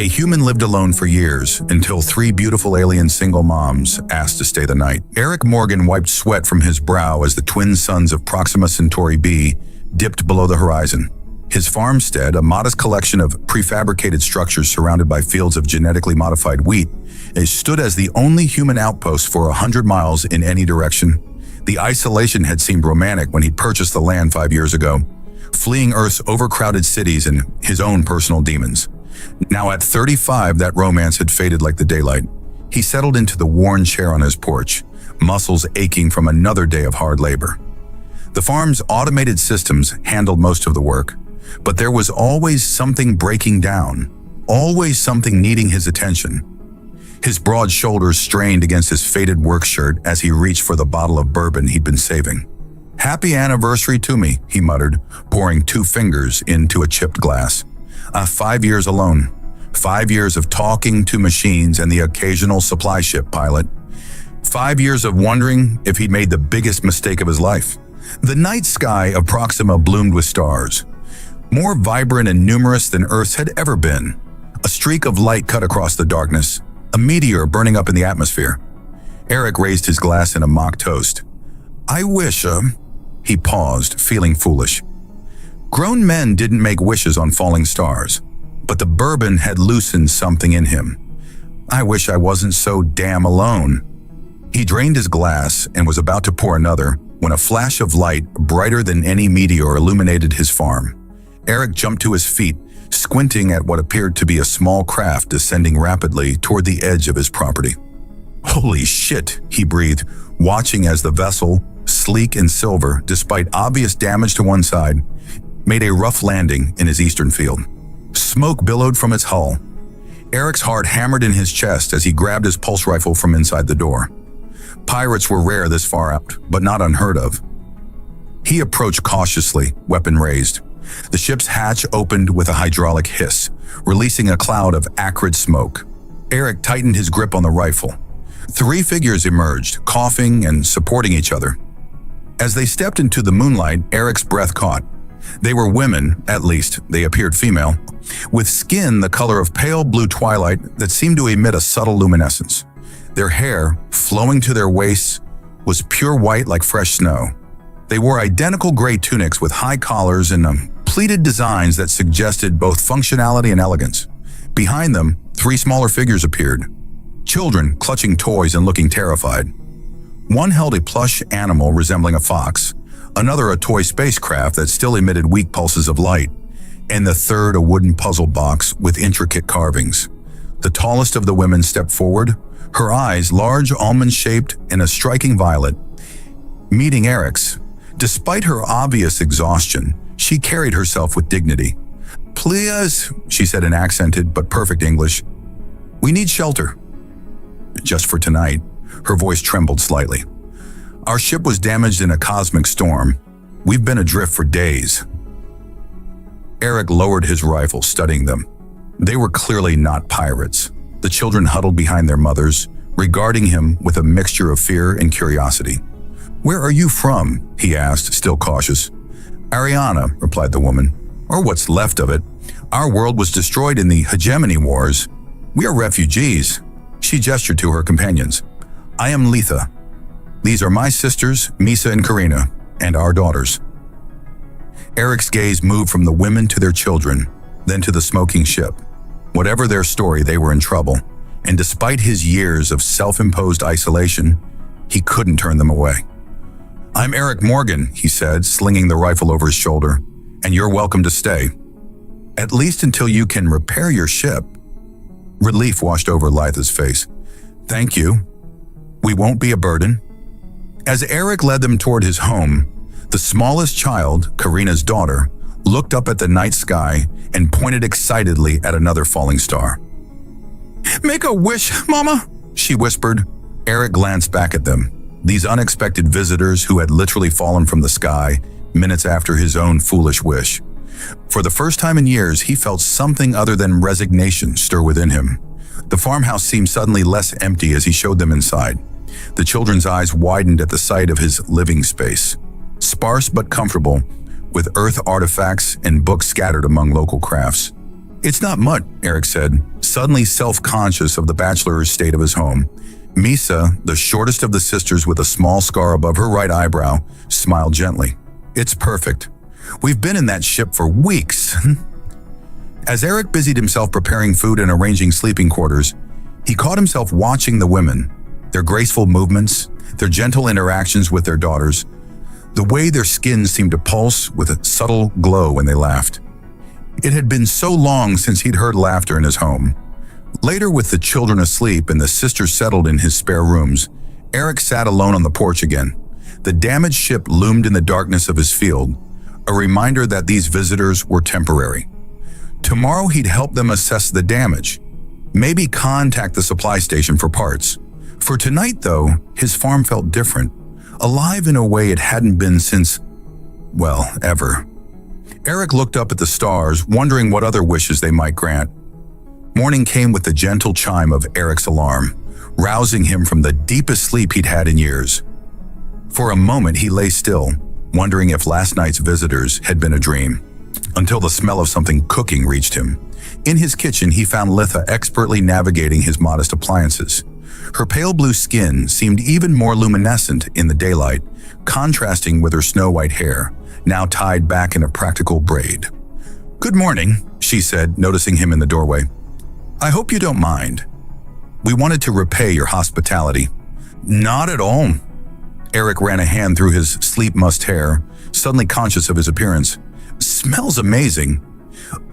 A human lived alone for years until three beautiful alien single moms asked to stay the night. Eric Morgan wiped sweat from his brow as the twin suns of Proxima Centauri b dipped below the horizon. His farmstead, a modest collection of prefabricated structures surrounded by fields of genetically modified wheat, stood as the only human outpost for 100 miles in any direction. The isolation had seemed romantic when he purchased the land 5 years ago, fleeing Earth's overcrowded cities and his own personal demons. Now at 35, that romance had faded like the daylight. He settled into the worn chair on his porch, muscles aching from another day of hard labor. The farm's automated systems handled most of the work, but there was always something breaking down, always something needing his attention. His broad shoulders strained against his faded work shirt as he reached for the bottle of bourbon he'd been saving. "Happy anniversary to me," he muttered, pouring 2 fingers into a chipped glass. 5 years alone. 5 years of talking to machines and the occasional supply ship pilot. 5 years of wondering if he'd made the biggest mistake of his life. The night sky of Proxima bloomed with stars, more vibrant and numerous than Earth's had ever been. A streak of light cut across the darkness, a meteor burning up in the atmosphere. Eric raised his glass in a mock toast. "I wish, He paused, feeling foolish. Grown men didn't make wishes on falling stars, but the bourbon had loosened something in him. "I wish I wasn't so damn alone." He drained his glass and was about to pour another when a flash of light, brighter than any meteor, illuminated his farm. Eric jumped to his feet, squinting at what appeared to be a small craft descending rapidly toward the edge of his property. "Holy shit," he breathed, watching as the vessel, sleek and silver despite obvious damage to one side, made a rough landing in his eastern field. Smoke billowed from its hull. Eric's heart hammered in his chest as he grabbed his pulse rifle from inside the door. Pirates were rare this far out, but not unheard of. He approached cautiously, weapon raised. The ship's hatch opened with a hydraulic hiss, releasing a cloud of acrid smoke. Eric tightened his grip on the rifle. 3 figures emerged, coughing and supporting each other. As they stepped into the moonlight, Eric's breath caught. They were women, at least they appeared female, with skin the color of pale blue twilight that seemed to emit a subtle luminescence. Their hair, flowing to their waists, was pure white like fresh snow. They wore identical gray tunics with high collars and pleated designs that suggested both functionality and elegance. Behind them, 3 smaller figures appeared, children clutching toys and looking terrified. One held a plush animal resembling a fox, another a toy spacecraft that still emitted weak pulses of light, and the third a wooden puzzle box with intricate carvings. The tallest of the women stepped forward, her eyes large, almond-shaped, and a striking violet. Meeting Eric's, despite her obvious exhaustion, she carried herself with dignity. "Please," she said in accented but perfect English, "we need shelter." "Just for tonight." Her voice trembled slightly. "Our ship was damaged in a cosmic storm. We've been adrift for days." Eric lowered his rifle, studying them. They were clearly not pirates. The children huddled behind their mothers, regarding him with a mixture of fear and curiosity. "Where are you from?" he asked, still cautious. "Ariana," replied the woman, "or what's left of it. Our world was destroyed in the Hegemony Wars. We are refugees." She gestured to her companions. "I am Letha. These are my sisters, Misa and Karina, and our daughters." Eric's gaze moved from the women to their children, then to the smoking ship. Whatever their story, they were in trouble, and despite his years of self-imposed isolation, he couldn't turn them away. "I'm Eric Morgan," he said, slinging the rifle over his shoulder, "and you're welcome to stay. At least until you can repair your ship." Relief washed over Litha's face. "Thank you. We won't be a burden." As Eric led them toward his home, the smallest child, Karina's daughter, looked up at the night sky and pointed excitedly at another falling star. "Make a wish, Mama," she whispered. Eric glanced back at them, these unexpected visitors who had literally fallen from the sky minutes after his own foolish wish. For the first time in years, he felt something other than resignation stir within him. The farmhouse seemed suddenly less empty as he showed them inside. The children's eyes widened at the sight of his living space, sparse but comfortable, with earth artifacts and books scattered among local crafts. It's not much, Eric said, suddenly self-conscious of the bachelor's state of his home. Misa, the shortest of the sisters with a small scar above her right eyebrow, smiled gently. It's perfect. We've been in that ship for weeks. As Eric busied himself preparing food and arranging sleeping quarters, he caught himself watching the women, their graceful movements, their gentle interactions with their daughters, the way their skins seemed to pulse with a subtle glow when they laughed. It had been so long since he'd heard laughter in his home. Later, with the children asleep and the sisters settled in his spare rooms, Eric sat alone on the porch again. The damaged ship loomed in the darkness of his field, a reminder that these visitors were temporary. Tomorrow he'd help them assess the damage, maybe contact the supply station for parts. For tonight, though, his farm felt different, alive in a way it hadn't been since, well, ever. Eric looked up at the stars, wondering what other wishes they might grant. Morning came with the gentle chime of Eric's alarm, rousing him from the deepest sleep he'd had in years. For a moment he lay still, wondering if last night's visitors had been a dream, until the smell of something cooking reached him. In his kitchen he found Litha expertly navigating his modest appliances. Her pale blue skin seemed even more luminescent in the daylight, contrasting with her snow-white hair, now tied back in a practical braid. "Good morning," she said, noticing him in the doorway. "I hope you don't mind. We wanted to repay your hospitality." "Not at all." Eric ran a hand through his sleep-mussed hair, suddenly conscious of his appearance. "Smells amazing."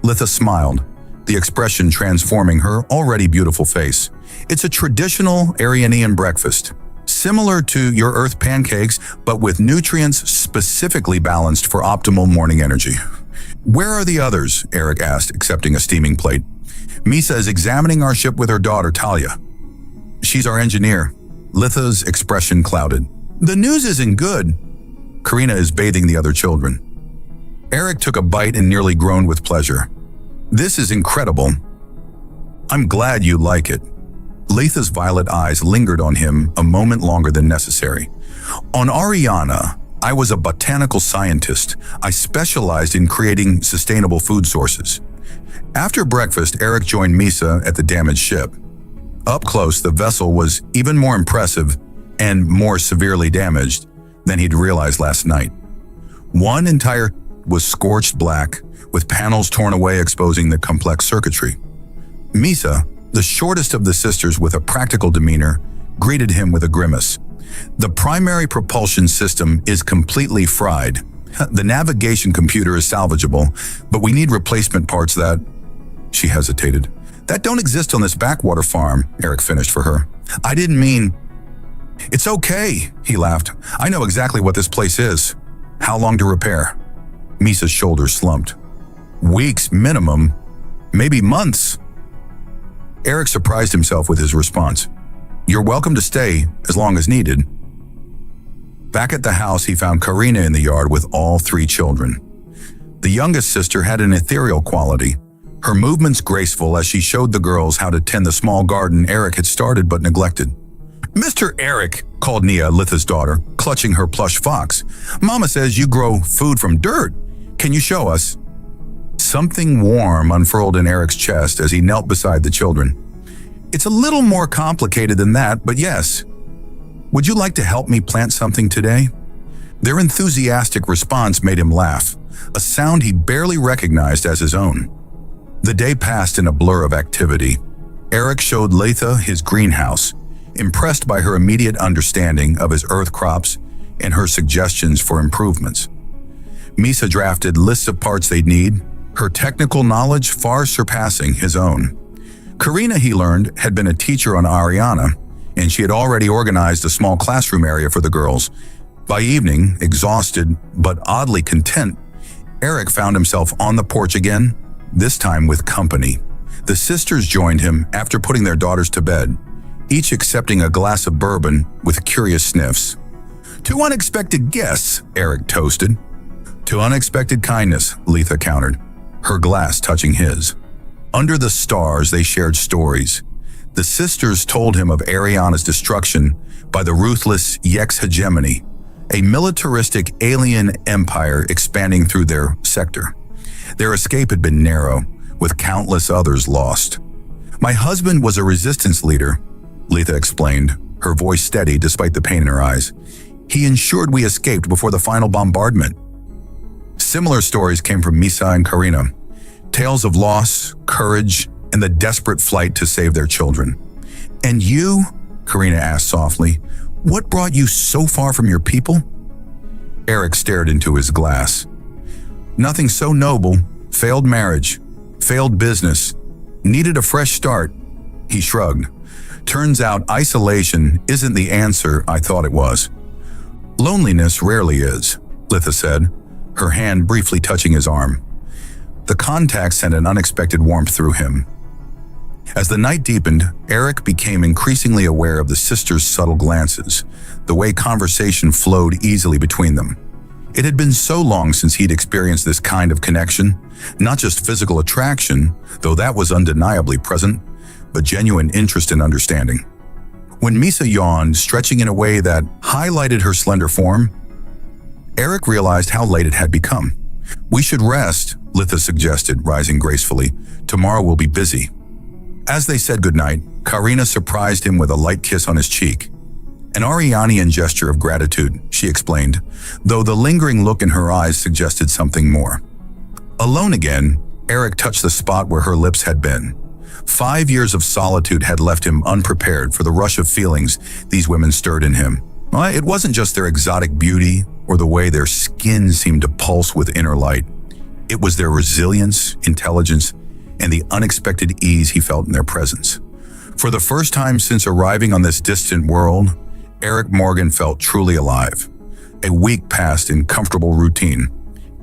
Litha smiled, the expression transforming her already beautiful face. "It's a traditional Arianian breakfast, similar to your Earth pancakes, but with nutrients specifically balanced for optimal morning energy." "Where are the others?" Eric asked, accepting a steaming plate. "Misa is examining our ship with her daughter, Talia. She's our engineer." Litha's expression clouded. "The news isn't good." "Karina is bathing the other children." Eric took a bite and nearly groaned with pleasure. "This is incredible. I'm glad you like it." Litha's violet eyes lingered on him a moment longer than necessary. "On Ariana, I was a botanical scientist. I specialized in creating sustainable food sources." After breakfast, Eric joined Misa at the damaged ship. Up close, the vessel was even more impressive and more severely damaged than he'd realized last night. One entire was scorched black, with panels torn away exposing the complex circuitry. Misa, the shortest of the sisters with a practical demeanor, greeted him with a grimace. "The primary propulsion system is completely fried. The navigation computer is salvageable, but we need replacement parts that..." She hesitated. "That don't exist on this backwater farm," Eric finished for her. "I didn't mean..." "It's okay," he laughed. "I know exactly what this place is. How long to repair?" Misa's shoulders slumped. "Weeks minimum, maybe months." Eric surprised himself with his response. "You're welcome to stay as long as needed." Back at the house, he found Karina in the yard with all three children. The youngest sister had an ethereal quality, her movements graceful as she showed the girls how to tend the small garden Eric had started but neglected. "Mr. Eric," called Nia, Litha's daughter, clutching her plush fox. "Mama says you grow food from dirt. Can you show us?" Something warm unfurled in Eric's chest as he knelt beside the children. "It's a little more complicated than that, but yes. Would you like to help me plant something today?" Their enthusiastic response made him laugh, a sound he barely recognized as his own. The day passed in a blur of activity. Eric showed Litha his greenhouse, impressed by her immediate understanding of his earth crops and her suggestions for improvements. Misa drafted lists of parts they'd need, her technical knowledge far surpassing his own. Karina, he learned, had been a teacher on Ariana, and she had already organized a small classroom area for the girls. By evening, exhausted but oddly content, Eric found himself on the porch again, this time with company. The sisters joined him after putting their daughters to bed, each accepting a glass of bourbon with curious sniffs. "To unexpected guests," Eric toasted. "To unexpected kindness," Litha countered, her glass touching his. Under the stars, they shared stories. The sisters told him of Ariana's destruction by the ruthless Yex hegemony, a militaristic alien empire expanding through their sector. Their escape had been narrow, with countless others lost. My husband was a resistance leader, Letha explained, her voice steady despite the pain in her eyes. He ensured we escaped before the final bombardment. Similar stories came from Misa and Karina, tales of loss, courage, and the desperate flight to save their children. And you, Karina asked softly, what brought you so far from your people? Eric stared into his glass. Nothing so noble, failed marriage, failed business, needed a fresh start. He shrugged. Turns out isolation isn't the answer I thought it was. Loneliness rarely is, Letha said, her hand briefly touching his arm. The contact sent an unexpected warmth through him. As the night deepened, Eric became increasingly aware of the sisters' subtle glances, the way conversation flowed easily between them. It had been so long since he'd experienced this kind of connection, not just physical attraction, though that was undeniably present, but genuine interest and understanding. When Misa yawned, stretching in a way that highlighted her slender form, Eric realized how late it had become. We should rest, Letha suggested, rising gracefully. Tomorrow we'll be busy. As they said goodnight, Karina surprised him with a light kiss on his cheek. An Arianian gesture of gratitude, she explained, though the lingering look in her eyes suggested something more. Alone again, Eric touched the spot where her lips had been. 5 years of solitude had left him unprepared for the rush of feelings these women stirred in him. It wasn't just their exotic beauty or the way their skin seemed to pulse with inner light. It was their resilience, intelligence, and the unexpected ease he felt in their presence. For the first time since arriving on this distant world, Eric Morgan felt truly alive. A week passed in comfortable routine.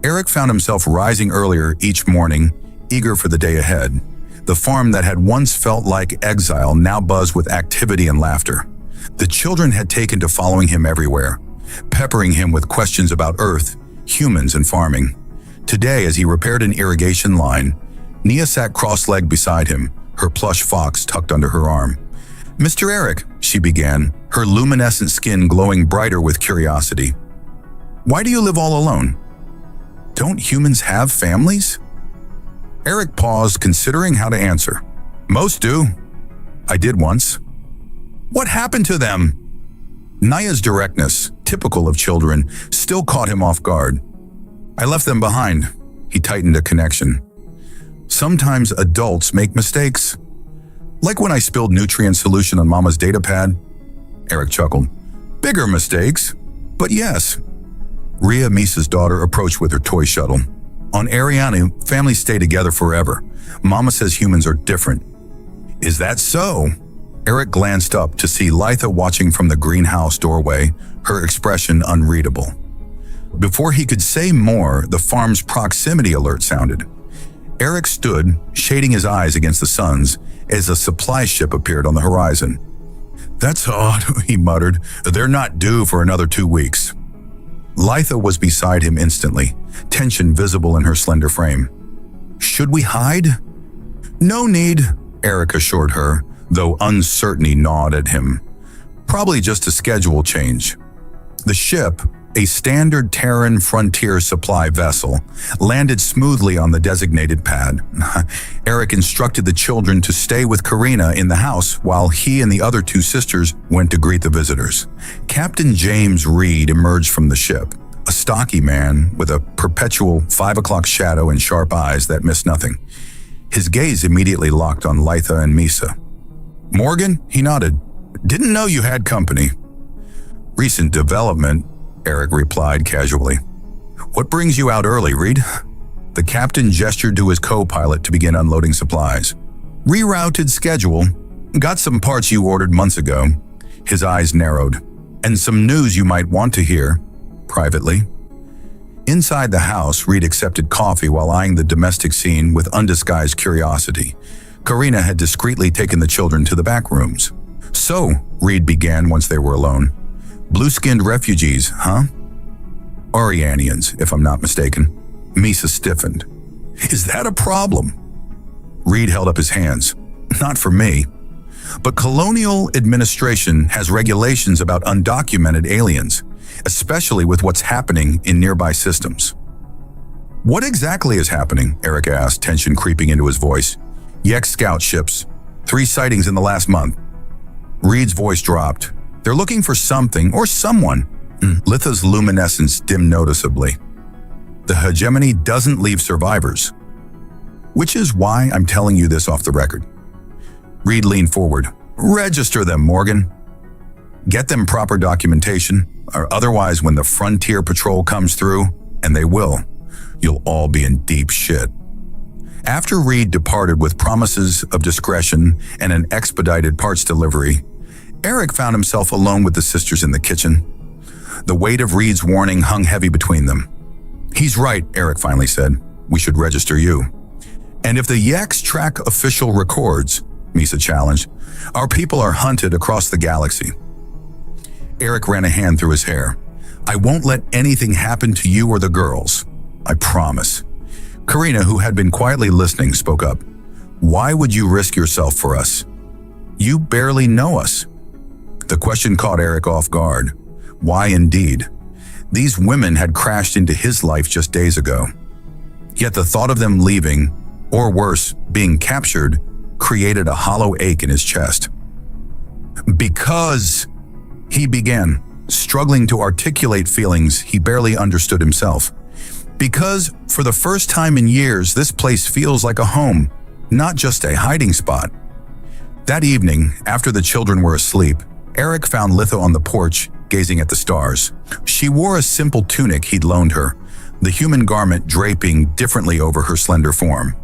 Eric found himself rising earlier each morning, eager for the day ahead. The farm that had once felt like exile now buzzed with activity and laughter. The children had taken to following him everywhere, peppering him with questions about Earth, humans, and farming. Today, as he repaired an irrigation line, Nia sat cross-legged beside him, her plush fox tucked under her arm. "Mr. Eric," she began, her luminescent skin glowing brighter with curiosity. "Why do you live all alone? Don't humans have families?" Eric paused, considering how to answer. "Most do. I did once." "What happened to them?" Naya's directness, typical of children, still caught him off guard. "I left them behind." He tightened a connection. "Sometimes adults make mistakes. Like when I spilled nutrient solution on Mama's data pad." Eric chuckled. "Bigger mistakes, but yes." Rhea, Misa's daughter, approached with her toy shuttle. "On Ariana, families stay together forever. Mama says humans are different." "Is that so?" Eric glanced up to see Litha watching from the greenhouse doorway, her expression unreadable. Before he could say more, the farm's proximity alert sounded. Eric stood, shading his eyes against the suns, as a supply ship appeared on the horizon. "That's odd," he muttered. "They're not due for another 2 weeks." Litha was beside him instantly, tension visible in her slender frame. "Should we hide?" "No need," Eric assured her, though uncertainty gnawed at him. "Probably just a schedule change." The ship, a standard Terran frontier supply vessel, landed smoothly on the designated pad. Eric instructed the children to stay with Karina in the house while he and the other 2 sisters went to greet the visitors. Captain James Reed emerged from the ship, a stocky man with a perpetual 5 o'clock shadow and sharp eyes that missed nothing. His gaze immediately locked on Litha and Misa. "Morgan?" he nodded. "Didn't know you had company." "Recent development," Eric replied casually. "What brings you out early, Reed?" The captain gestured to his co-pilot to begin unloading supplies. "Rerouted schedule. Got some parts you ordered months ago." His eyes narrowed. "And some news you might want to hear, privately." Inside the house, Reed accepted coffee while eyeing the domestic scene with undisguised curiosity. Karina had discreetly taken the children to the back rooms. "So," Reed began once they were alone, "blue-skinned refugees, huh?" "Arianians, if I'm not mistaken." Misa stiffened. "Is that a problem?" Reed held up his hands. "Not for me. But colonial administration has regulations about undocumented aliens, especially with what's happening in nearby systems." What exactly is happening? Eric asked, tension creeping into his voice. Yex scout ships. 3 sightings in the last month. Reed's voice dropped. They're looking for something or someone. Litha's luminescence dimmed noticeably. The hegemony doesn't leave survivors. Which is why I'm telling you this off the record. Reed leaned forward. Register them, Morgan. Get them proper documentation, or otherwise when the Frontier Patrol comes through, and they will, you'll all be in deep shit. After Reed departed with promises of discretion and an expedited parts delivery, Eric found himself alone with the sisters in the kitchen. The weight of Reed's warning hung heavy between them. He's right, Eric finally said. We should register you. And if the Yex track official records, Misa challenged, our people are hunted across the galaxy. Eric ran a hand through his hair. I won't let anything happen to you or the girls. I promise. Karina, who had been quietly listening, spoke up. Why would you risk yourself for us? You barely know us. The question caught Eric off guard. Why indeed? These women had crashed into his life just days ago. Yet the thought of them leaving, or worse, being captured, created a hollow ache in his chest. Because he began, struggling to articulate feelings he barely understood himself. Because, for the first time in years, this place feels like a home, not just a hiding spot. That evening, after the children were asleep, Eric found Litha on the porch, gazing at the stars. She wore a simple tunic he'd loaned her, the human garment draping differently over her slender form.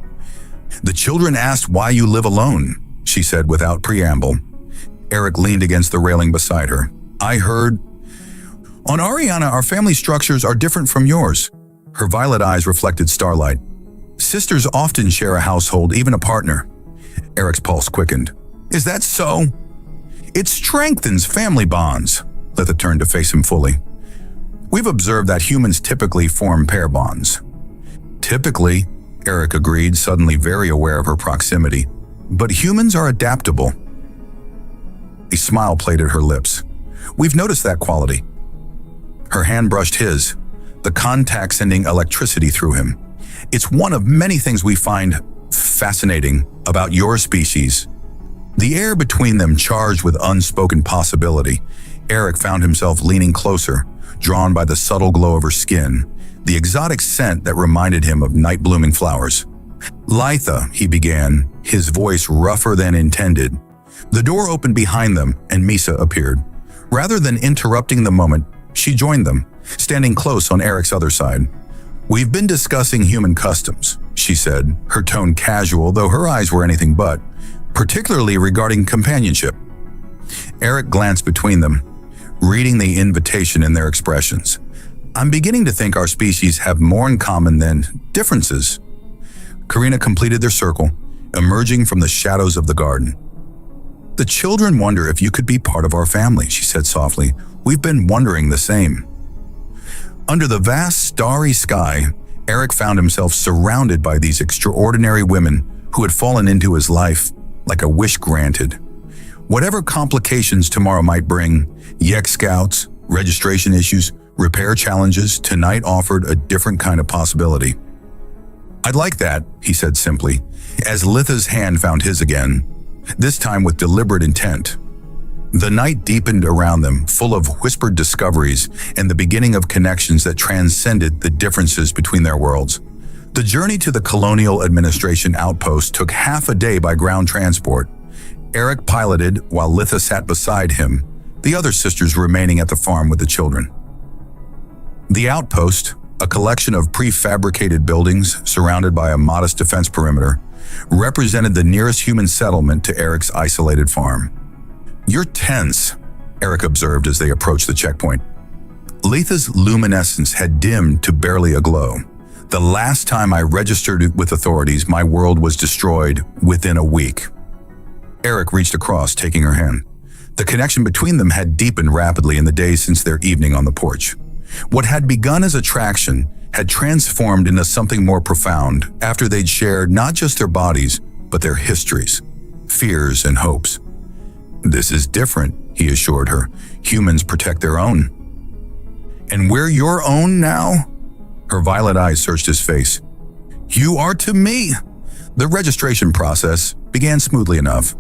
The children asked why you live alone, she said without preamble. Eric leaned against the railing beside her. I heard. On Ariana, our family structures are different from yours. Her violet eyes reflected starlight. Sisters often share a household, even a partner. Eric's pulse quickened. Is that so? It strengthens family bonds. Litha turned to face him fully. We've observed that humans typically form pair bonds. Typically, Eric agreed, suddenly very aware of her proximity. But humans are adaptable. A smile played at her lips. We've noticed that quality. Her hand brushed his, the contact sending electricity through him. It's one of many things we find fascinating about your species. The air between them charged with unspoken possibility. Eric found himself leaning closer, drawn by the subtle glow of her skin, the exotic scent that reminded him of night-blooming flowers. Litha, he began, his voice rougher than intended. The door opened behind them, and Misa appeared. Rather than interrupting the moment, she joined them, standing close on Eric's other side. We've been discussing human customs, she said, her tone casual, though her eyes were anything but, particularly regarding companionship. Eric glanced between them, reading the invitation in their expressions. I'm beginning to think our species have more in common than differences. Karina completed their circle, emerging from the shadows of the garden. The children wonder if you could be part of our family, she said softly. We've been wondering the same. Under the vast starry sky, Eric found himself surrounded by these extraordinary women who had fallen into his life like a wish granted. Whatever complications tomorrow might bring, Yex scouts, registration issues, repair challenges, tonight offered a different kind of possibility. I'd like that, he said simply, as Litha's hand found his again, this time with deliberate intent. The night deepened around them, full of whispered discoveries and the beginning of connections that transcended the differences between their worlds. The journey to the Colonial Administration outpost took half a day by ground transport. Eric piloted while Litha sat beside him, the other sisters remaining at the farm with the children. The outpost, a collection of prefabricated buildings surrounded by a modest defense perimeter, represented the nearest human settlement to Eric's isolated farm. You're tense, Eric observed as they approached the checkpoint. Litha's luminescence had dimmed to barely a glow. The last time I registered with authorities, my world was destroyed within a week. Eric reached across, taking her hand. The connection between them had deepened rapidly in the days since their evening on the porch. What had begun as attraction had transformed into something more profound after they'd shared not just their bodies, but their histories, fears, and hopes. This is different, he assured her. Humans protect their own. And we're your own now? Her violet eyes searched his face. "You are to me." The registration process began smoothly enough.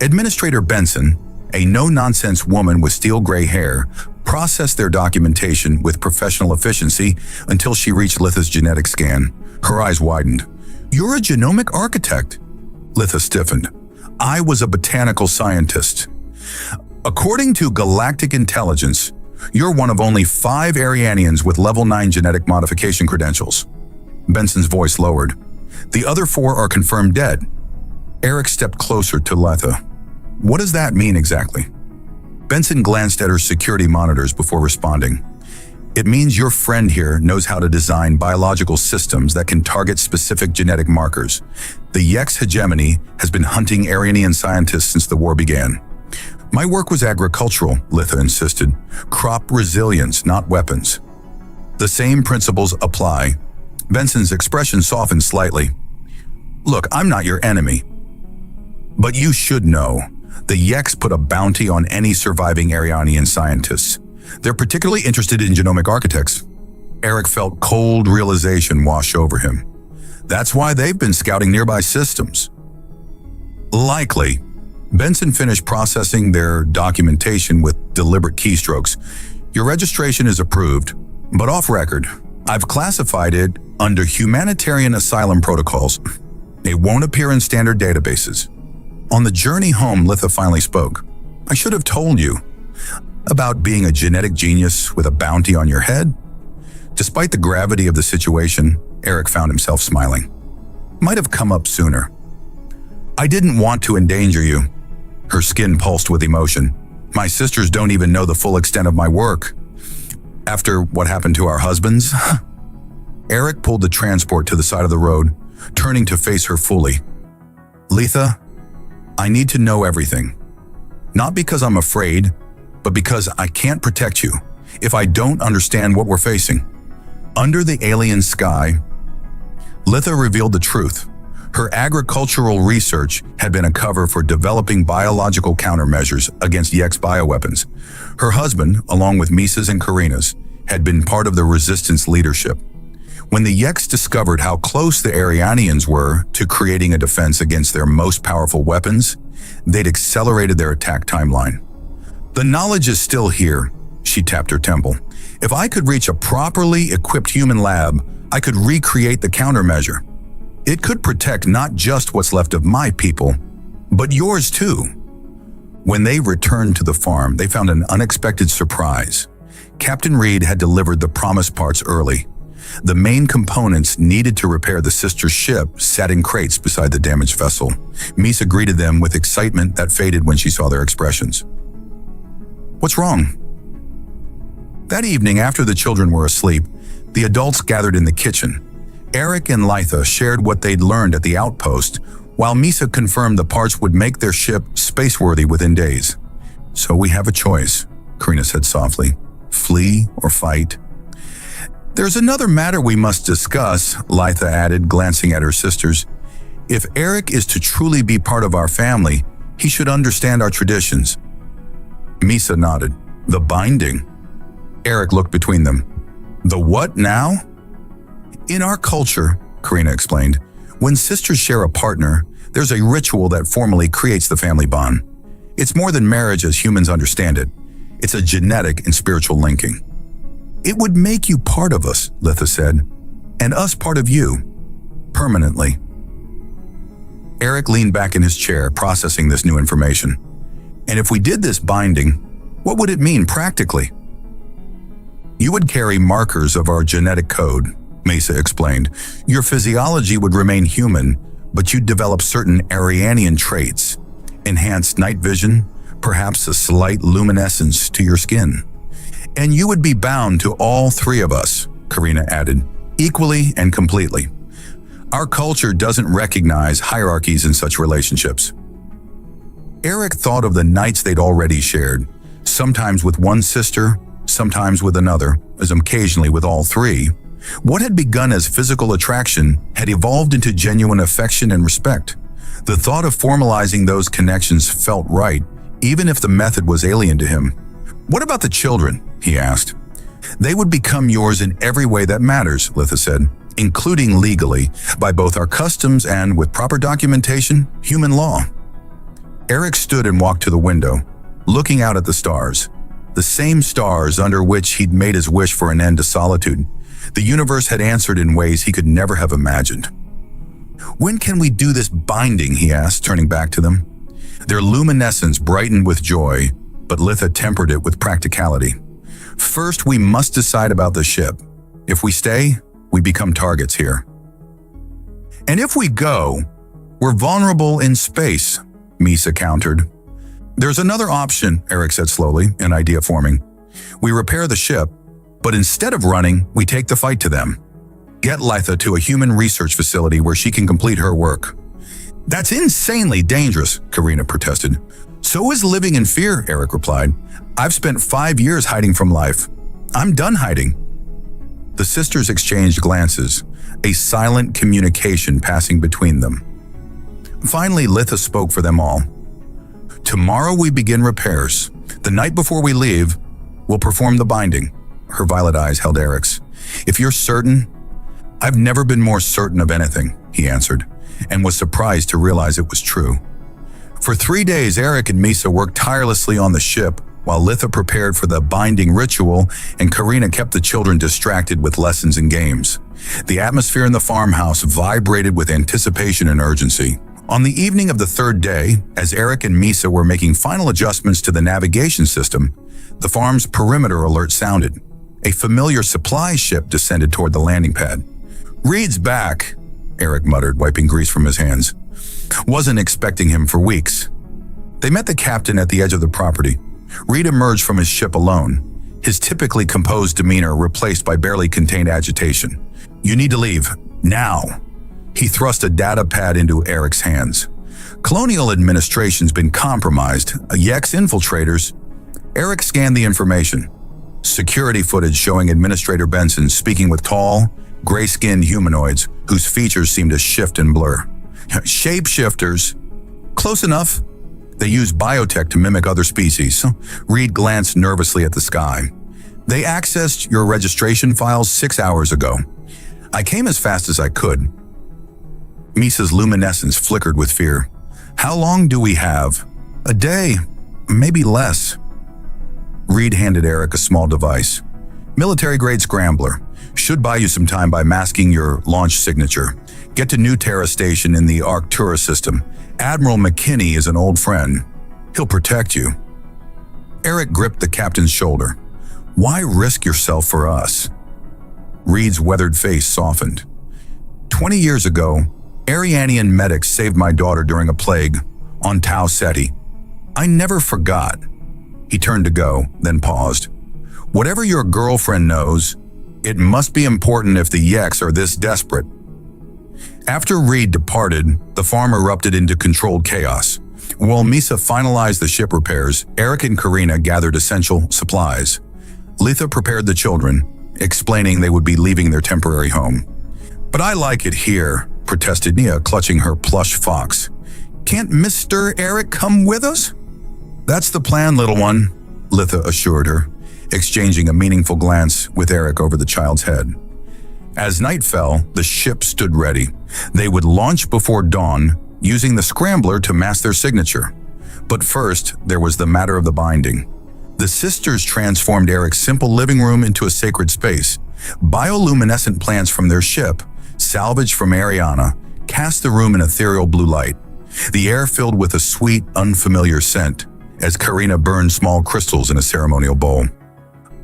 Administrator Benson, a no-nonsense woman with steel gray hair, processed their documentation with professional efficiency until she reached Litha's genetic scan. Her eyes widened. "You're a genomic architect." Litha stiffened. "I was a botanical scientist. According to Galactic Intelligence, you're one of only 5 Arianians with level 9 genetic modification credentials." Benson's voice lowered. "The other 4 are confirmed dead." Eric stepped closer to Litha. "What does that mean exactly?" Benson glanced at her security monitors before responding. "It means your friend here knows how to design biological systems that can target specific genetic markers. The Yex hegemony has been hunting Arianian scientists since the war began." "My work was agricultural," Litha insisted. "Crop resilience, not weapons." "The same principles apply." Benson's expression softened slightly. "Look, I'm not your enemy. But you should know, the Yex put a bounty on any surviving Arianian scientists. They're particularly interested in genomic architects." Eric felt cold realization wash over him. "That's why they've been scouting nearby systems." "Likely." Benson finished processing their documentation with deliberate keystrokes. "Your registration is approved, but off record. I've classified it under humanitarian asylum protocols. It won't appear in standard databases." On the journey home, Litha finally spoke. "I should have told you about being a genetic genius with a bounty on your head." Despite the gravity of the situation, Eric found himself smiling. "Might have come up sooner." "I didn't want to endanger you." Her skin pulsed with emotion. "My sisters don't even know the full extent of my work. After what happened to our husbands." Eric pulled the transport to the side of the road, turning to face her fully. "Litha, I need to know everything. Not because I'm afraid, but because I can't protect you if I don't understand what we're facing." Under the alien sky, Litha revealed the truth. Her agricultural research had been a cover for developing biological countermeasures against Yex bioweapons. Her husband, along with Misa's and Karina's, had been part of the resistance leadership. When the Yex discovered how close the Arianians were to creating a defense against their most powerful weapons, they'd accelerated their attack timeline. "The knowledge is still here," she tapped her temple. "If I could reach a properly equipped human lab, I could recreate the countermeasure. It could protect not just what's left of my people, but yours too." When they returned to the farm, they found an unexpected surprise. Captain Reed had delivered the promised parts early. The main components needed to repair the sister ship sat in crates beside the damaged vessel. Misa greeted them with excitement that faded when she saw their expressions. "What's wrong?" That evening, after the children were asleep, the adults gathered in the kitchen. Eric and Litha shared what they'd learned at the outpost, while Misa confirmed the parts would make their ship space-worthy within days. "So we have a choice," Karina said softly. "Flee or fight." "There's another matter we must discuss," Litha added, glancing at her sisters. "If Eric is to truly be part of our family, he should understand our traditions." Misa nodded. "The binding." Eric looked between them. "The what now?" "In our culture," Karina explained, "when sisters share a partner, there's a ritual that formally creates the family bond. It's more than marriage as humans understand it. It's a genetic and spiritual linking." "It would make you part of us," Litha said, "and us part of you, permanently." Eric leaned back in his chair, processing this new information. "And if we did this binding, what would it mean practically?" "You would carry markers of our genetic code," Mesa explained. "Your physiology would remain human, but you'd develop certain Arianian traits. Enhanced night vision, perhaps a slight luminescence to your skin. And you would be bound to all 3 of us," Karina added, "equally and completely. Our culture doesn't recognize hierarchies in such relationships." Eric thought of the nights they'd already shared, sometimes with one sister, sometimes with another, as occasionally with all 3. What had begun as physical attraction had evolved into genuine affection and respect. The thought of formalizing those connections felt right, even if the method was alien to him. "What about the children?" he asked. They would become yours in every way that matters, Litha said, including legally, by both our customs and, with proper documentation, human law. Eric stood and walked to the window, looking out at the stars. The same stars under which he'd made his wish for an end to solitude. The universe had answered in ways he could never have imagined. "When can we do this binding?" he asked, turning back to them. Their luminescence brightened with joy, but Litha tempered it with practicality. "First, we must decide about the ship. If we stay, we become targets here. And if we go, we're vulnerable in space," Misa countered. "There's another option," Eric said slowly, an idea forming. "We repair the ship, but instead of running, we take the fight to them. Get Litha to a human research facility where she can complete her work." "That's insanely dangerous," Karina protested. "So is living in fear," Eric replied. "I've spent 5 years hiding from life. I'm done hiding." The sisters exchanged glances, a silent communication passing between them. Finally, Litha spoke for them all. "Tomorrow we begin repairs. The night before we leave, we'll perform the binding." Her violet eyes held Eric's. "If you're certain—" "I've never been more certain of anything," he answered, and was surprised to realize it was true. For 3 days, Eric and Misa worked tirelessly on the ship, while Litha prepared for the binding ritual and Karina kept the children distracted with lessons and games. The atmosphere in the farmhouse vibrated with anticipation and urgency. On the evening of the 3rd day, as Eric and Misa were making final adjustments to the navigation system, the farm's perimeter alert sounded. A familiar supply ship descended toward the landing pad. "Reed's back," Eric muttered, wiping grease from his hands. "Wasn't expecting him for weeks." They met the captain at the edge of the property. Reed emerged from his ship alone, his typically composed demeanor replaced by barely contained agitation. "You need to leave, now." He thrust a data pad into Eric's hands. "Colonial administration's been compromised. Yex infiltrators." Eric scanned the information. Security footage showing Administrator Benson speaking with tall, gray-skinned humanoids whose features seemed to shift and blur. "Shapeshifters." "Close enough. They use biotech to mimic other species." Reed glanced nervously at the sky. "They accessed your registration files 6 hours ago. I came as fast as I could." Misa's luminescence flickered with fear. "How long do we have?" "A day, maybe less." Reed handed Eric a small device. "Military-grade scrambler. Should buy you some time by masking your launch signature. Get to New Terra Station in the Arcturus system. Admiral McKinney is an old friend. He'll protect you." Eric gripped the captain's shoulder. "Why risk yourself for us?" Reed's weathered face softened. 20 years ago, Arianian medics saved my daughter during a plague on Tau Ceti. I never forgot." He turned to go, then paused. "Whatever your girlfriend knows, it must be important if the Yex are this desperate." After Reed departed, the farm erupted into controlled chaos. While Misa finalized the ship repairs, Eric and Karina gathered essential supplies. Litha prepared the children, explaining they would be leaving their temporary home. "But I like it here," protested Nia, clutching her plush fox. "Can't Mr. Eric come with us?" "That's the plan, little one," Litha assured her, exchanging a meaningful glance with Eric over the child's head. As night fell, the ship stood ready. They would launch before dawn, using the scrambler to mask their signature. But first, there was the matter of the binding. The sisters transformed Eric's simple living room into a sacred space. Bioluminescent plants from their ship, salvaged from Ariana, cast the room in ethereal blue light. The air filled with a sweet, unfamiliar scent, as Karina burned small crystals in a ceremonial bowl.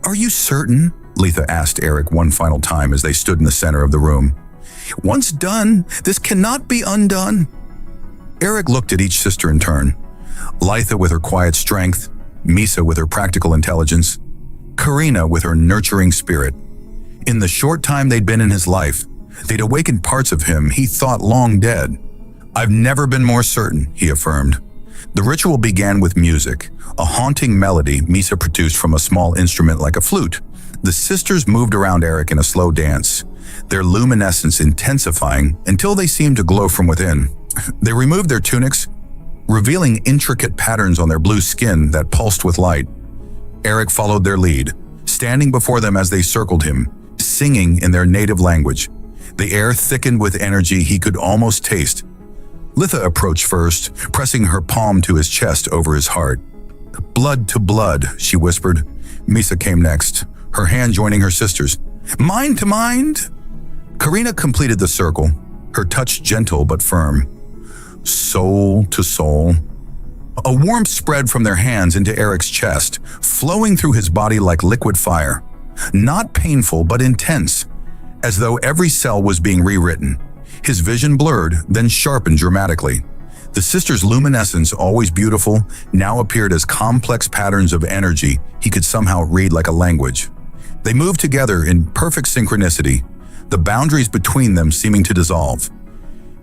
"Are you certain?" Litha asked Eric one final time as they stood in the center of the room. "Once done, this cannot be undone." Eric looked at each sister in turn. Litha with her quiet strength, Misa with her practical intelligence, Karina with her nurturing spirit. In the short time they'd been in his life, they'd awakened parts of him he thought long dead. "I've never been more certain," he affirmed. The ritual began with music, a haunting melody Misa produced from a small instrument like a flute. The sisters moved around Eric in a slow dance, their luminescence intensifying until they seemed to glow from within. They removed their tunics, revealing intricate patterns on their blue skin that pulsed with light. Eric followed their lead, standing before them as they circled him, singing in their native language. The air thickened with energy he could almost taste. Litha approached first, pressing her palm to his chest over his heart. "Blood to blood," she whispered. Misa came next, her hand joining her sister's. "Mind to mind?" Karina completed the circle, her touch gentle but firm. Soul to soul. A warmth spread from their hands into Eric's chest, flowing through his body like liquid fire. Not painful, but intense, as though every cell was being rewritten. His vision blurred, then sharpened dramatically. The sisters' luminescence, always beautiful, now appeared as complex patterns of energy he could somehow read like a language. They moved together in perfect synchronicity, the boundaries between them seeming to dissolve.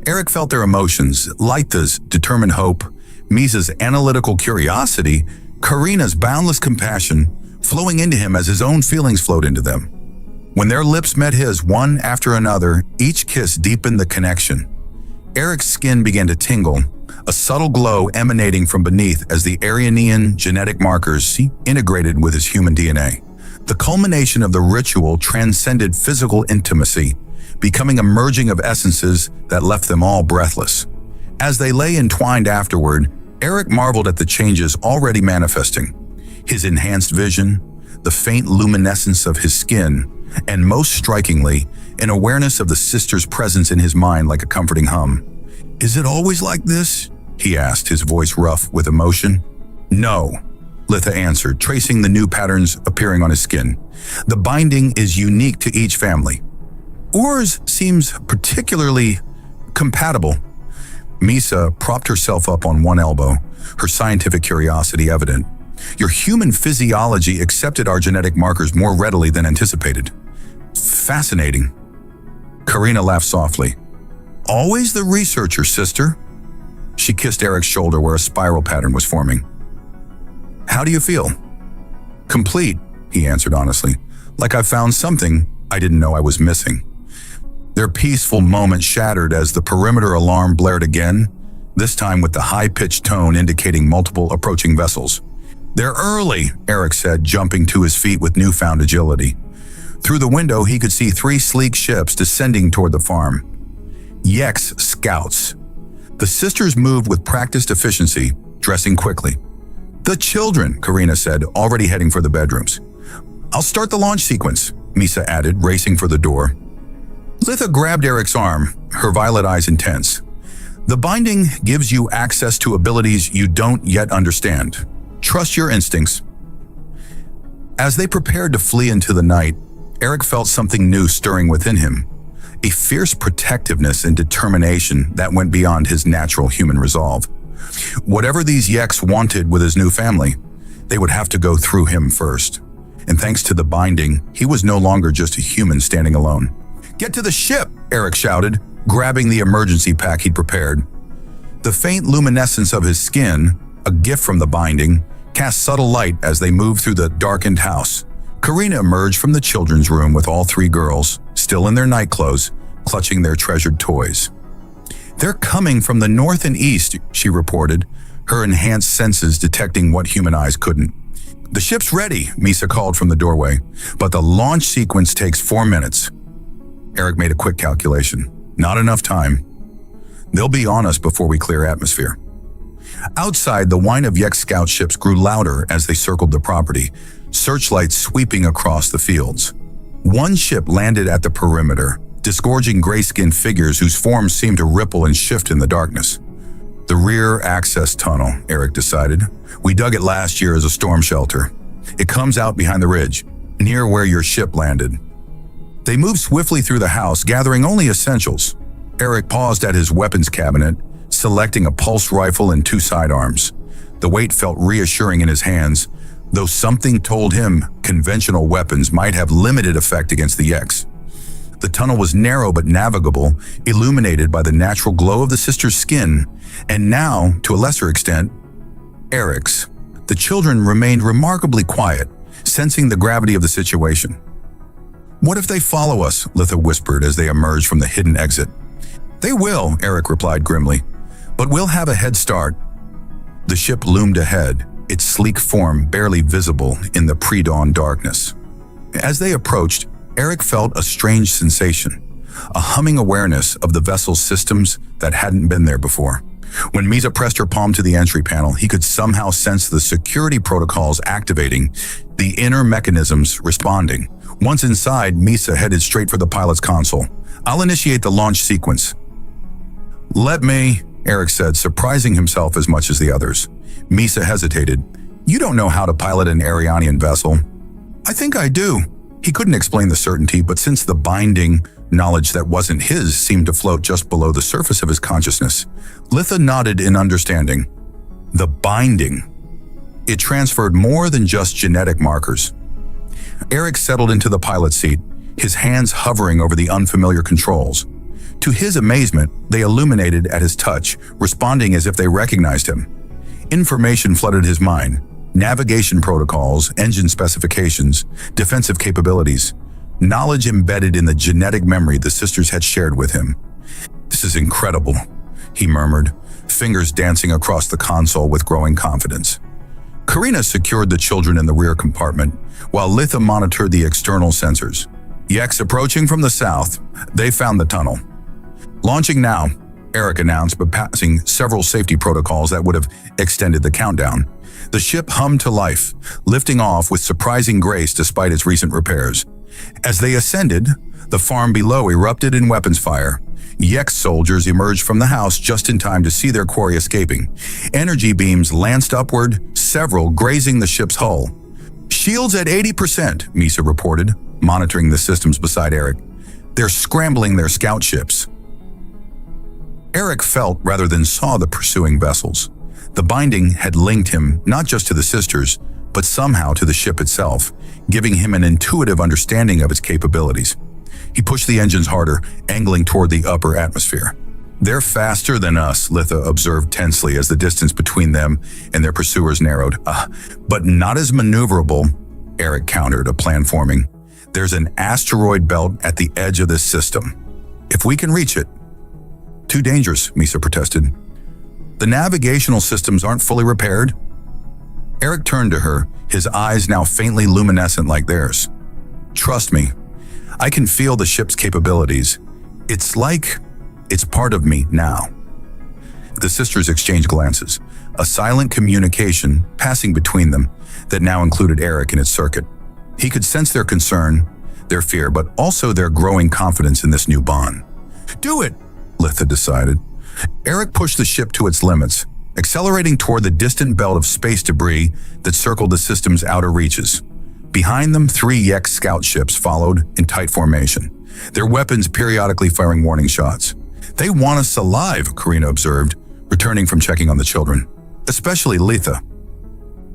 Eric felt their emotions, Litha's determined hope, Misa's analytical curiosity, Karina's boundless compassion, flowing into him as his own feelings flowed into them. When their lips met his, one after another, each kiss deepened the connection. Eric's skin began to tingle, a subtle glow emanating from beneath as the Arianian genetic markers integrated with his human DNA. The culmination of the ritual transcended physical intimacy, becoming a merging of essences that left them all breathless. As they lay entwined afterward, Eric marveled at the changes already manifesting. His enhanced vision, the faint luminescence of his skin, and most strikingly, an awareness of the sister's presence in his mind like a comforting hum. "Is it always like this?" he asked, his voice rough with emotion. "No," Litha answered, tracing the new patterns appearing on his skin. "The binding is unique to each family. Ours seems particularly compatible." Misa propped herself up on one elbow, her scientific curiosity evident. "Your human physiology accepted our genetic markers more readily than anticipated." "Fascinating." Karina laughed softly. "Always the researcher, sister." She kissed Eric's shoulder where a spiral pattern was forming. "How do you feel?" "Complete," he answered honestly. "Like I found something I didn't know I was missing." Their peaceful moment shattered as the perimeter alarm blared again, this time with the high-pitched tone indicating multiple approaching vessels. "They're early," Eric said, jumping to his feet with newfound agility. Through the window, he could see 3 sleek ships descending toward the farm. Yex scouts. The sisters moved with practiced efficiency, dressing quickly. "The children," Karina said, already heading for the bedrooms. "I'll start the launch sequence," Misa added, racing for the door. Litha grabbed Eric's arm, her violet eyes intense. "The binding gives you access to abilities you don't yet understand. Trust your instincts." As they prepared to flee into the night, Eric felt something new stirring within him, a fierce protectiveness and determination that went beyond his natural human resolve. Whatever these Yeks wanted with his new family, they would have to go through him first. And thanks to the binding, he was no longer just a human standing alone. "Get to the ship!" Eric shouted, grabbing the emergency pack he'd prepared. The faint luminescence of his skin, a gift from the binding, cast subtle light as they moved through the darkened house. Karina emerged from the children's room with all 3 girls, still in their night clothes, clutching their treasured toys. "They're coming from the north and east," she reported, her enhanced senses detecting what human eyes couldn't. "The ship's ready," Misa called from the doorway, "but the launch sequence takes 4 minutes. Eric made a quick calculation. Not enough time. "They'll be on us before we clear atmosphere." Outside, the whine of Yek scout ships grew louder as they circled the property, searchlights sweeping across the fields. One ship landed at the perimeter, disgorging gray-skinned figures whose forms seemed to ripple and shift in the darkness. "The rear access tunnel," Eric decided. "We dug it last year as a storm shelter. It comes out behind the ridge, near where your ship landed." They moved swiftly through the house, gathering only essentials. Eric paused at his weapons cabinet, selecting a pulse rifle and 2 sidearms. The weight felt reassuring in his hands, though something told him conventional weapons might have limited effect against the Yeks. The tunnel was narrow but navigable, illuminated by the natural glow of the sisters' skin, and now, to a lesser extent, Eric's. The children remained remarkably quiet, sensing the gravity of the situation. "What if they follow us?" Litha whispered as they emerged from the hidden exit. "They will," Eric replied grimly, "but we'll have a head start." The ship loomed ahead, its sleek form barely visible in the pre-dawn darkness. As they approached, Eric felt a strange sensation, a humming awareness of the vessel's systems that hadn't been there before. When Misa pressed her palm to the entry panel, he could somehow sense the security protocols activating, the inner mechanisms responding. Once inside, Misa headed straight for the pilot's console. "I'll initiate the launch sequence." "Let me," Eric said, surprising himself as much as the others. Misa hesitated. "You don't know how to pilot an Arianian vessel." "I think I do." He couldn't explain the certainty, but since the binding knowledge that wasn't his seemed to float just below the surface of his consciousness, Litha nodded in understanding. The binding. It transferred more than just genetic markers. Eric settled into the pilot seat, his hands hovering over the unfamiliar controls. To his amazement, they illuminated at his touch, responding as if they recognized him. Information flooded his mind. Navigation protocols, engine specifications, defensive capabilities. Knowledge embedded in the genetic memory the sisters had shared with him. "This is incredible," he murmured, fingers dancing across the console with growing confidence. Karina secured the children in the rear compartment, while Litha monitored the external sensors. "Yeks approaching from the south. They found the tunnel." "Launching now," Eric announced, but passing several safety protocols that would have extended the countdown. The ship hummed to life, lifting off with surprising grace despite its recent repairs. As they ascended, the farm below erupted in weapons fire. Yeks soldiers emerged from the house just in time to see their quarry escaping. Energy beams lanced upward, several grazing the ship's hull. "Shields at 80%, Misa reported, monitoring the systems beside Eric. "They're scrambling their scout ships." Eric felt rather than saw the pursuing vessels. The binding had linked him not just to the sisters, but somehow to the ship itself, giving him an intuitive understanding of its capabilities. He pushed the engines harder, angling toward the upper atmosphere. "They're faster than us," Litha observed tensely as the distance between them and their pursuers narrowed. But not as maneuverable," Eric countered, a plan forming. "There's an asteroid belt at the edge of this system. If we can reach it..." "Too dangerous," Misa protested. "The navigational systems aren't fully repaired." Eric turned to her, his eyes now faintly luminescent like theirs. "Trust me, I can feel the ship's capabilities. It's like it's part of me now." The sisters exchanged glances, a silent communication passing between them that now included Eric in its circuit. He could sense their concern, their fear, but also their growing confidence in this new bond. "Do it," Litha decided. Eric pushed the ship to its limits, accelerating toward the distant belt of space debris that circled the system's outer reaches. Behind them, 3 Yeks scout ships followed in tight formation, their weapons periodically firing warning shots. "They want us alive," Karina observed, returning from checking on the children. "Especially Litha."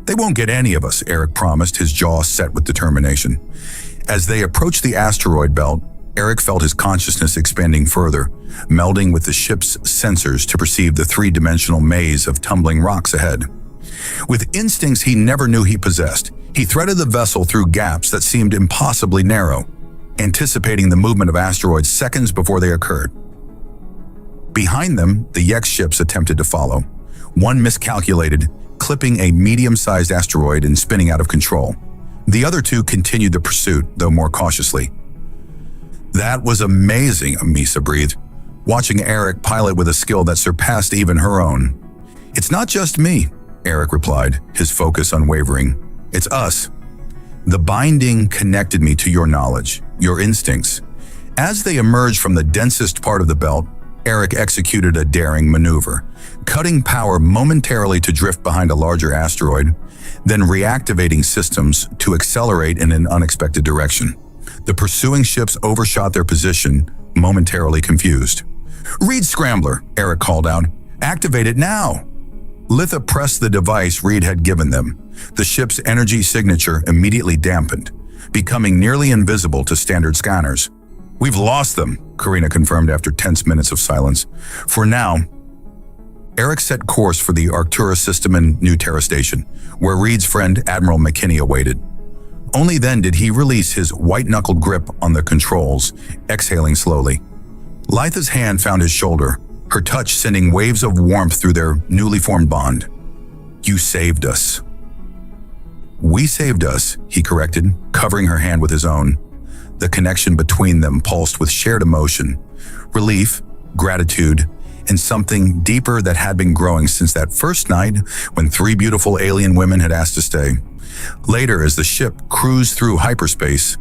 "They won't get any of us," Eric promised, his jaw set with determination. As they approached the asteroid belt, Eric felt his consciousness expanding further, melding with the ship's sensors to perceive the 3-dimensional maze of tumbling rocks ahead. With instincts he never knew he possessed, he threaded the vessel through gaps that seemed impossibly narrow, anticipating the movement of asteroids seconds before they occurred. Behind them, the Yeks ships attempted to follow. One miscalculated, clipping a medium-sized asteroid and spinning out of control. The other 2 continued the pursuit, though more cautiously. "That was amazing," Misa breathed, watching Eric pilot with a skill that surpassed even her own. "It's not just me," Eric replied, his focus unwavering. "It's us. The binding connected me to your knowledge, your instincts." As they emerged from the densest part of the belt, Eric executed a daring maneuver, cutting power momentarily to drift behind a larger asteroid, then reactivating systems to accelerate in an unexpected direction. The pursuing ships overshot their position, momentarily confused. "Reed Scrambler," Eric called out. "Activate it now!" Litha pressed the device Reed had given them. The ship's energy signature immediately dampened, becoming nearly invisible to standard scanners. "We've lost them," Karina confirmed after tense minutes of silence. "For now." Eric set course for the Arcturus system in New Terra Station, where Reed's friend Admiral McKinney awaited. Only then did he release his white-knuckled grip on the controls, exhaling slowly. Litha's hand found his shoulder, her touch sending waves of warmth through their newly formed bond. "You saved us." "We saved us," he corrected, covering her hand with his own. The connection between them pulsed with shared emotion, relief, gratitude, and something deeper that had been growing since that first night when three beautiful alien women had asked to stay. Later, as the ship cruised through hyperspace,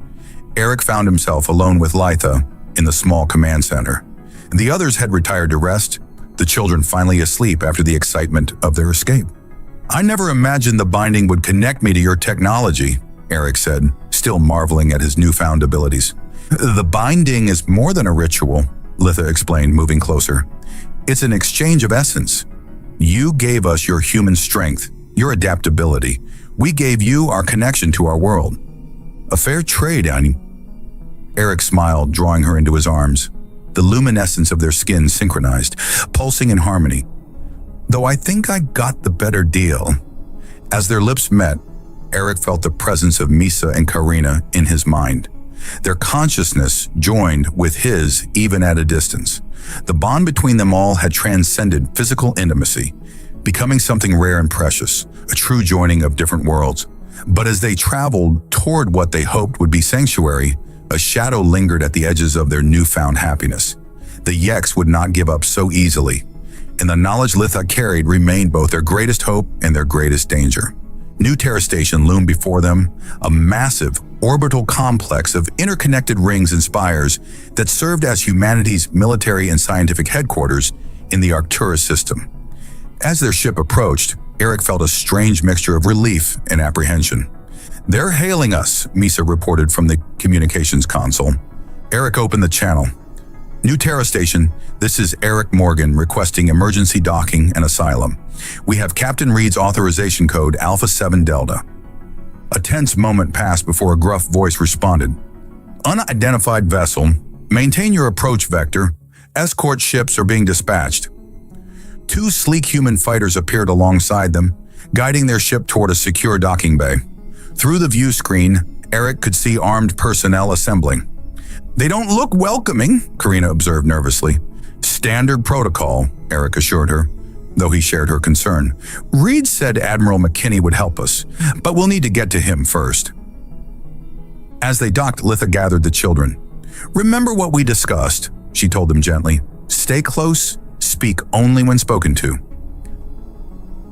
Eric found himself alone with Litha in the small command center. The others had retired to rest, the children finally asleep after the excitement of their escape. "I never imagined the binding would connect me to your technology," Eric said, still marveling at his newfound abilities. "The binding is more than a ritual," Litha explained, moving closer. "It's an exchange of essence. You gave us your human strength, your adaptability. We gave you our connection to our world. A fair trade, Annie." Eric smiled, drawing her into his arms. The luminescence of their skin synchronized, pulsing in harmony. "Though I think I got the better deal." As their lips met, Eric felt the presence of Misa and Karina in his mind. Their consciousness joined with his even at a distance. The bond between them all had transcended physical intimacy, becoming something rare and precious, a true joining of different worlds. But as they traveled toward what they hoped would be sanctuary, a shadow lingered at the edges of their newfound happiness. The Yeks would not give up so easily, and the knowledge Litha carried remained both their greatest hope and their greatest danger. New Terra Station loomed before them, a massive orbital complex of interconnected rings and spires that served as humanity's military and scientific headquarters in the Arcturus system. As their ship approached, Eric felt a strange mixture of relief and apprehension. "They're hailing us," Misa reported from the communications console. Eric opened the channel. "New Terra Station, this is Eric Morgan requesting emergency docking and asylum. We have Captain Reed's authorization code Alpha 7 Delta." A tense moment passed before a gruff voice responded. "Unidentified vessel, maintain your approach vector. Escort ships are being dispatched." Two sleek human fighters appeared alongside them, guiding their ship toward a secure docking bay. Through the view screen, Eric could see armed personnel assembling. "They don't look welcoming," Karina observed nervously. "Standard protocol," Eric assured her, though he shared her concern. "Reed said Admiral McKinney would help us, but we'll need to get to him first." As they docked, Litha gathered the children. "Remember what we discussed," she told them gently. "Stay close, speak only when spoken to."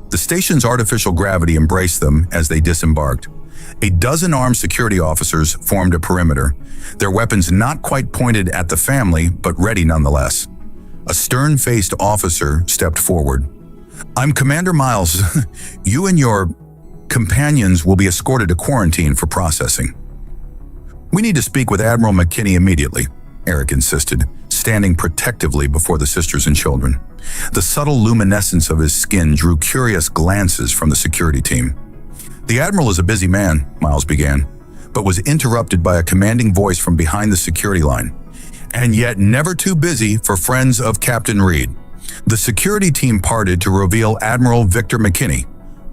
The station's artificial gravity embraced them as they disembarked. A dozen armed security officers formed a perimeter, their weapons not quite pointed at the family, but ready nonetheless. A stern-faced officer stepped forward. "I'm Commander Miles. You and your companions will be escorted to quarantine for processing." "We need to speak with Admiral McKinney immediately," Eric insisted, standing protectively before the sisters and children. The subtle luminescence of his skin drew curious glances from the security team. "The Admiral is a busy man," Miles began, but was interrupted by a commanding voice from behind the security line. "And yet never too busy for friends of Captain Reed." The security team parted to reveal Admiral Victor McKinney,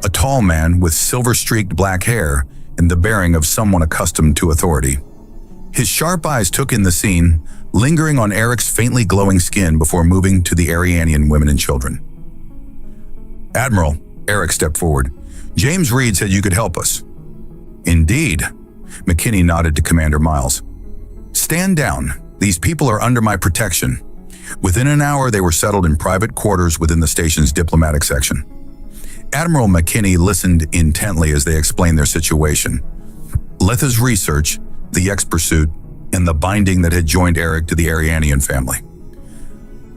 a tall man with silver-streaked black hair and the bearing of someone accustomed to authority. His sharp eyes took in the scene, lingering on Eric's faintly glowing skin before moving to the Arianian women and children. "Admiral," Eric stepped forward, "James Reed said you could help us." "Indeed," McKinney nodded to Commander Miles. "Stand down. These people are under my protection." Within an hour, they were settled in private quarters within the station's diplomatic section. Admiral McKinney listened intently as they explained their situation. Litha's research, the Yeks pursuit, and the binding that had joined Eric to the Arianian family.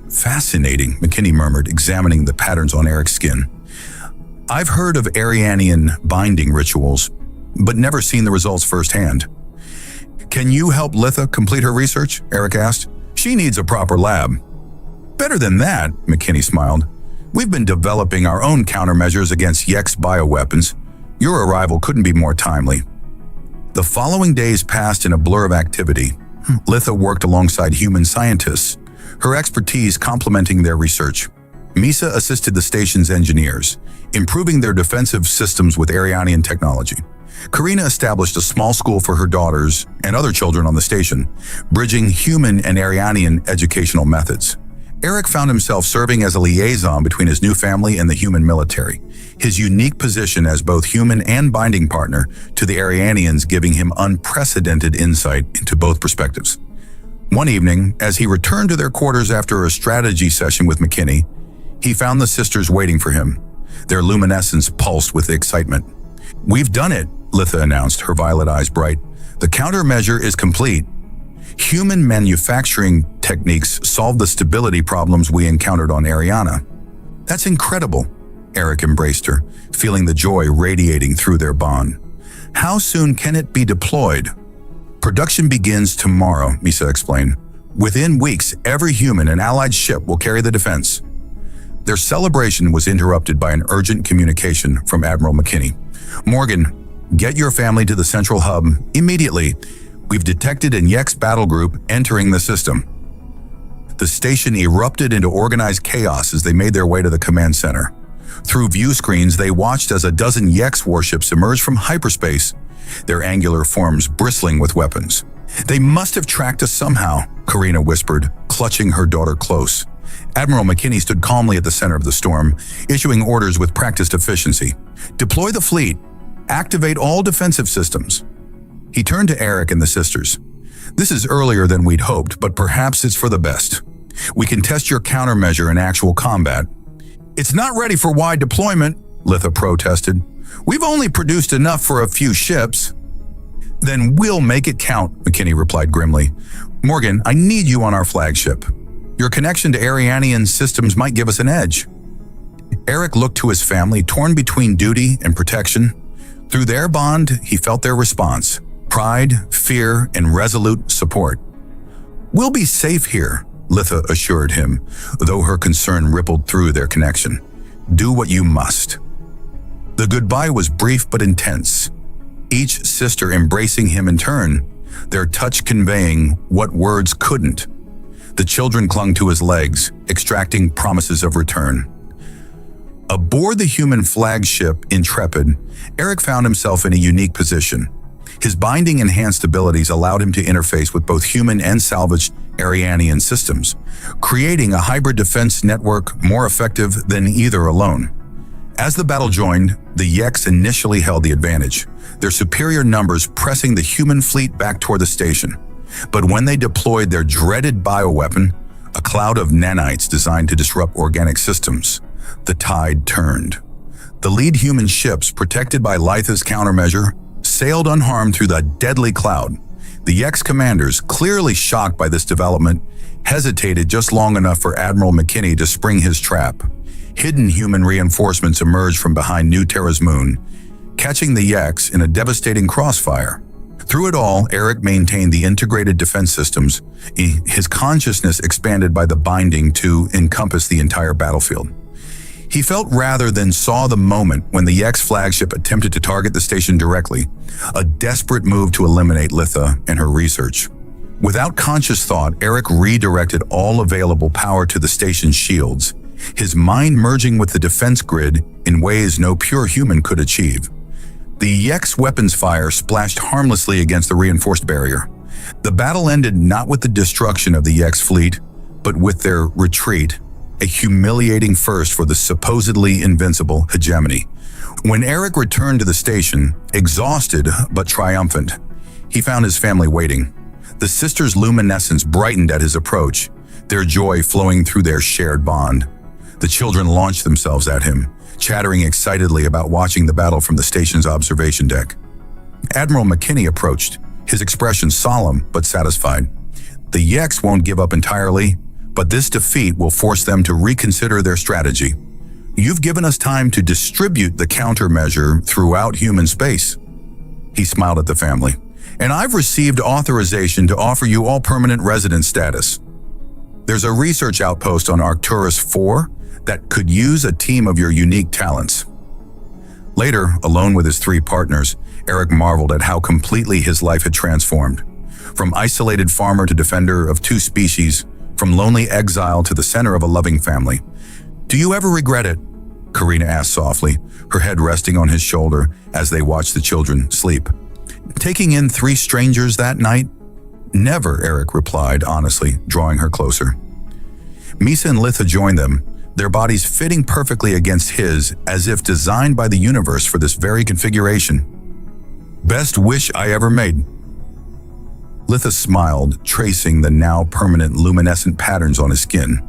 "Fascinating," McKinney murmured, examining the patterns on Eric's skin. "I've heard of Arianian binding rituals, but never seen the results firsthand." "Can you help Litha complete her research?" Eric asked. "She needs a proper lab." "Better than that," McKinney smiled. "We've been developing our own countermeasures against Yeks bioweapons. Your arrival couldn't be more timely." The following days passed in a blur of activity. Litha worked alongside human scientists, her expertise complementing their research. Misa assisted the station's engineers, improving their defensive systems with Arianian technology. Karina established a small school for her daughters and other children on the station, bridging human and Arianian educational methods. Eric found himself serving as a liaison between his new family and the human military, his unique position as both human and binding partner to the Arianians giving him unprecedented insight into both perspectives. One evening, as he returned to their quarters after a strategy session with McKinney, he found the sisters waiting for him. Their luminescence pulsed with excitement. "We've done it," Litha announced, her violet eyes bright. "The countermeasure is complete. Human manufacturing techniques solved the stability problems we encountered on Ariana." "That's incredible," Eric embraced her, feeling the joy radiating through their bond. "How soon can it be deployed?" "Production begins tomorrow," Misa explained. "Within weeks, every human and allied ship will carry the defense." Their celebration was interrupted by an urgent communication from Admiral McKinney. "Morgan, get your family to the central hub immediately. We've detected an Yex battle group entering the system." The station erupted into organized chaos as they made their way to the command center. Through view screens, they watched as a dozen Yex warships emerged from hyperspace, their angular forms bristling with weapons. "They must have tracked us somehow," Karina whispered, clutching her daughter close. Admiral McKinney stood calmly at the center of the storm, issuing orders with practiced efficiency. "Deploy the fleet. Activate all defensive systems." He turned to Eric and the sisters. "This is earlier than we'd hoped, but perhaps it's for the best. We can test your countermeasure in actual combat." "It's not ready for wide deployment," Litha protested. "We've only produced enough for a few ships." "Then we'll make it count," McKinney replied grimly. "Morgan, I need you on our flagship. Your connection to Arianian systems might give us an edge." Eric looked to his family, torn between duty and protection. Through their bond, he felt their response: pride, fear, and resolute support. "We'll be safe here," Litha assured him, though her concern rippled through their connection. "Do what you must." The goodbye was brief but intense, each sister embracing him in turn, their touch conveying what words couldn't. The children clung to his legs, extracting promises of return. Aboard the human flagship Intrepid, Eric found himself in a unique position. His binding-enhanced abilities allowed him to interface with both human and salvaged Arianian systems, creating a hybrid defense network more effective than either alone. As the battle joined, the Yex initially held the advantage, their superior numbers pressing the human fleet back toward the station. But when they deployed their dreaded bioweapon, a cloud of nanites designed to disrupt organic systems, the tide turned. The lead human ships, protected by Litha's countermeasure, sailed unharmed through the deadly cloud. The Yex commanders, clearly shocked by this development, hesitated just long enough for Admiral McKinney to spring his trap. Hidden human reinforcements emerged from behind New Terra's moon, catching the Yex in a devastating crossfire. Through it all, Eric maintained the integrated defense systems, his consciousness expanded by the binding to encompass the entire battlefield. He felt rather than saw the moment when the Yex flagship attempted to target the station directly, a desperate move to eliminate Litha and her research. Without conscious thought, Eric redirected all available power to the station's shields, his mind merging with the defense grid in ways no pure human could achieve. The Yex weapons fire splashed harmlessly against the reinforced barrier. The battle ended not with the destruction of the Yex fleet, but with their retreat, a humiliating first for the supposedly invincible hegemony. When Eric returned to the station, exhausted but triumphant, he found his family waiting. The sisters' luminescence brightened at his approach, their joy flowing through their shared bond. The children launched themselves at him, chattering excitedly about watching the battle from the station's observation deck. Admiral McKinney approached, his expression solemn but satisfied. "The Yex won't give up entirely, but this defeat will force them to reconsider their strategy. You've given us time to distribute the countermeasure throughout human space." He smiled at the family. "And I've received authorization to offer you all permanent resident status. There's a research outpost on Arcturus 4 that could use a team of your unique talents." Later, alone with his three partners, Eric marveled at how completely his life had transformed. From isolated farmer to defender of two species, from lonely exile to the center of a loving family. "Do you ever regret it?" Karina asked softly, her head resting on his shoulder as they watched the children sleep. "Taking in 3 strangers that night?" "Never," Eric replied honestly, drawing her closer. Misa and Litha joined them, their bodies fitting perfectly against his, as if designed by the universe for this very configuration. "Best wish I ever made." Litha smiled, tracing the now permanent luminescent patterns on his skin.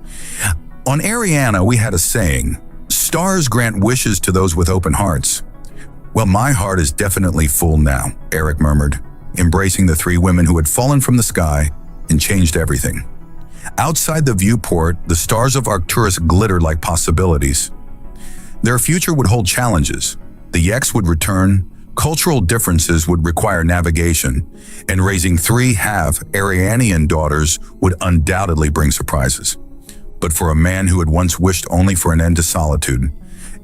"On Ariana, we had a saying, 'Stars grant wishes to those with open hearts.' Well, my heart is definitely full now," Eric murmured, embracing the three women who had fallen from the sky and changed everything. Outside the viewport, the stars of Arcturus glittered like possibilities. Their future would hold challenges. The Yeks would return, cultural differences would require navigation, and raising three half-Arianian daughters would undoubtedly bring surprises. But for a man who had once wished only for an end to solitude,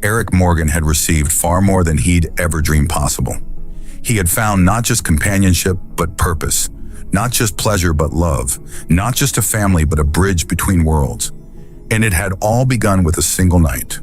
Eric Morgan had received far more than he'd ever dreamed possible. He had found not just companionship, but purpose. Not just pleasure, but love. Not just a family, but a bridge between worlds. And it had all begun with a single night.